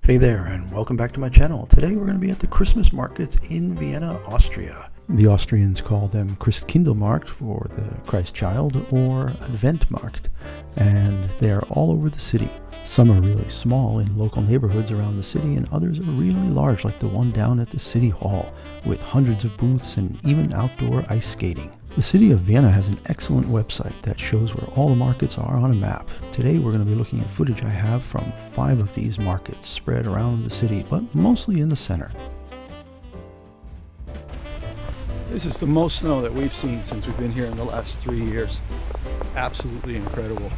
Hey there, and welcome back to my channel. Today we're going to be at the Christmas markets in Vienna, Austria. The Austrians call them Christkindlmarkt for the Christ Child, or Adventmarkt, and they're all over the city. Some are really small in local neighborhoods around the city, and others are really large, like the one down at the City Hall, with hundreds of booths and even outdoor ice skating. The city of Vienna has an excellent website that shows where all the markets are on a map. Today we're going to be looking at footage I have from 5 of these markets spread around the city, but mostly in the center. This is the most snow that we've seen since we've been here in the last 3 years. Absolutely incredible.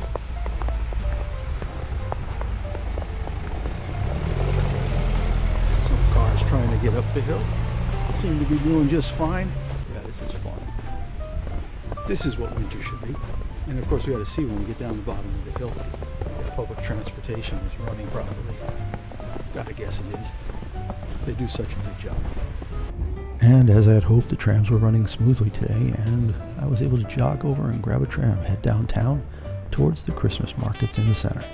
Some cars trying to get up the hill seem to be doing just fine. Yeah, this is fun. This is what winter should be. And of course we got to see when we get down the bottom of the hill if public transportation is running properly. Gotta guess it is. They do such a good job. And as I had hoped, the trams were running smoothly today, and I was able to jog over and grab a tram, head downtown towards the Christmas markets in the center.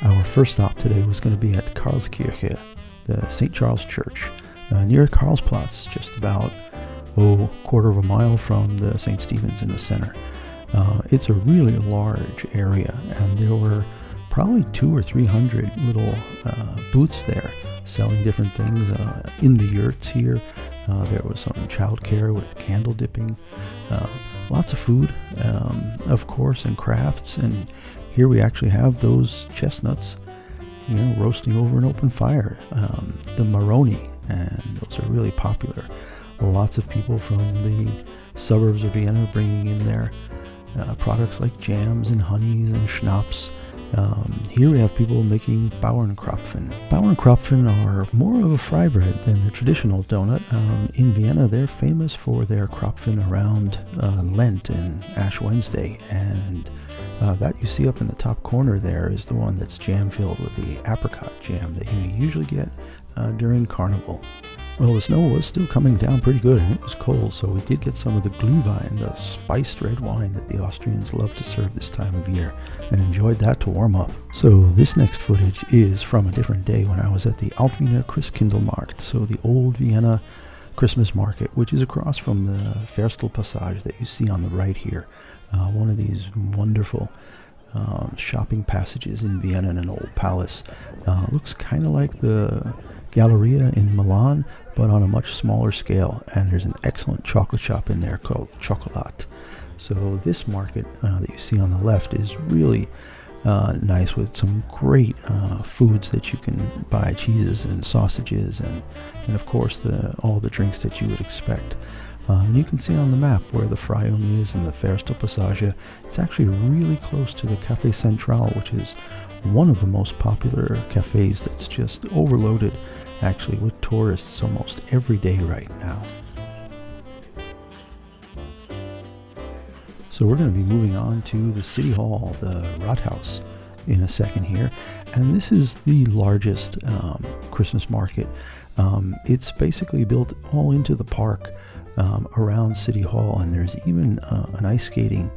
Our first stop today was going to be at Karlskirche, the St. Charles Church, near Karlsplatz, just about quarter of a mile from the St. Stephen's in the center. It's a really large area, and there were probably 200 or 300 little booths there selling different things. In the yurts here, there was some childcare with candle dipping, lots of food, of course, and crafts. And here we actually have those chestnuts, roasting over an open fire, the maroni, and those are really popular. Lots of people from the suburbs of Vienna bringing in their products like jams and honeys and schnapps. Here we have people making Bauernkropfen. Bauernkropfen are more of a fry bread than the traditional donut. In Vienna, they're famous for their Kropfen around Lent and Ash Wednesday, and that you see up in the top corner there is the one that's jam-filled with the apricot jam that you usually get during Carnival. Well, the snow was still coming down pretty good, and it was cold, so we did get some of the Glühwein, the spiced red wine that the Austrians love to serve this time of year, and enjoyed that to warm up. So this next footage is from a different day when I was at the Vienna Christkindlmarkt, so the old Vienna Christmas market, which is across from the Rathausplatz that you see on the right here. One of these wonderful shopping passages in Vienna in an old palace. Looks kind of like the Galleria in Milan, but on a much smaller scale, and there's an excellent chocolate shop in there called Chocolat. So this market that you see on the left is really nice, with some great foods that you can buy, cheeses and sausages, and of course all the drinks that you would expect. And you can see on the map where the Freyung is and the Rathausplatz. It's actually really close to the Café Central, which is one of the most popular cafes that's just overloaded, actually, with tourists almost every day right now. So we're going to be moving on to the City Hall, the Rathaus, in a second here. And this is the largest Christmas market. It's basically built all into the park around City Hall, and there's even an ice skating,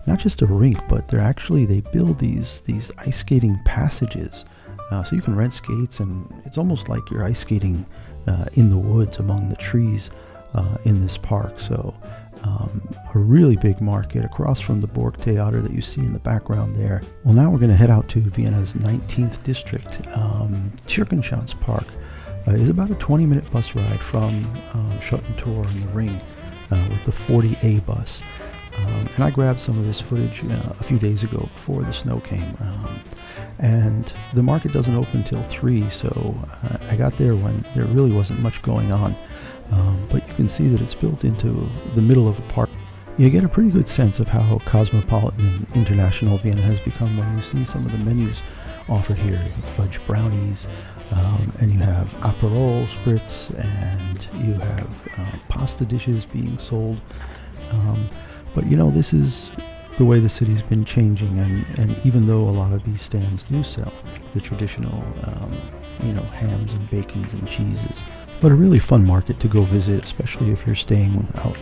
not just a rink, but they build these ice skating passages, so you can rent skates, and it's almost like you're ice skating in the woods among the trees in this park. So a really big market across from the Borg Theater that you see in the background there. Well, now we're going to head out to Vienna's 19th district. Türkenschanzpark is about a 20-minute bus ride from Schottentor and the Ring with the 40A bus. And I grabbed some of this footage a few days ago before the snow came. And the market doesn't open till 3, so I got there when there really wasn't much going on. But you can see that it's built into the middle of a park. You get a pretty good sense of how cosmopolitan and international Vienna has become when you see some of the menus offered here. Fudge brownies, and you have Aperol spritz, and you have pasta dishes being sold. But this is the way the city's been changing, and even though a lot of these stands do sell the traditional hams and bacons and cheeses, but a really fun market to go visit, especially if you're staying out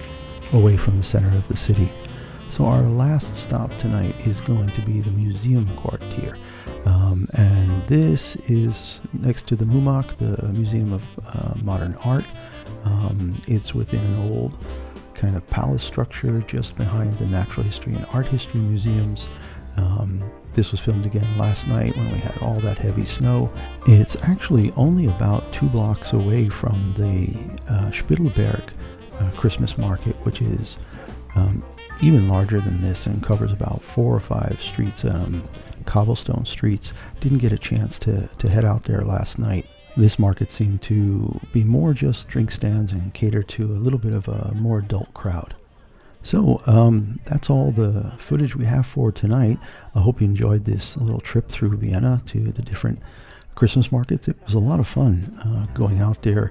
away from the center of the city. So our last stop tonight is going to be the Museum Quartier. And this is next to the MUMAC, the Museum of Modern Art. It's within an old kind of palace structure just behind the Natural History and Art History Museums. This was filmed again last night when we had all that heavy snow. It's actually only about 2 blocks away from the Spittelberg Christmas Market, which is even larger than this and covers about 4 or 5 streets, cobblestone streets. Didn't get a chance to head out there last night. This market seemed to be more just drink stands and cater to a little bit of a more adult crowd. So that's all the footage we have for tonight. I hope you enjoyed this little trip through Vienna to the different Christmas markets. It was a lot of fun going out there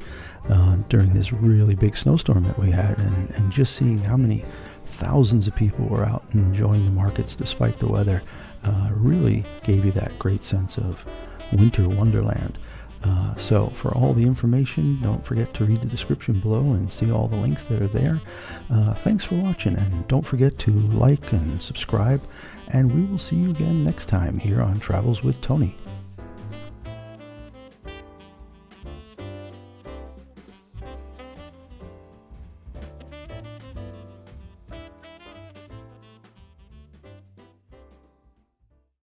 during this really big snowstorm that we had, and just seeing how many thousands of people were out enjoying the markets despite the weather. Really gave you that great sense of winter wonderland. So for all the information, don't forget to read the description below and see all the links that are there. Thanks for watching, and don't forget to like and subscribe, and we will see you again next time here on Travels with Tony.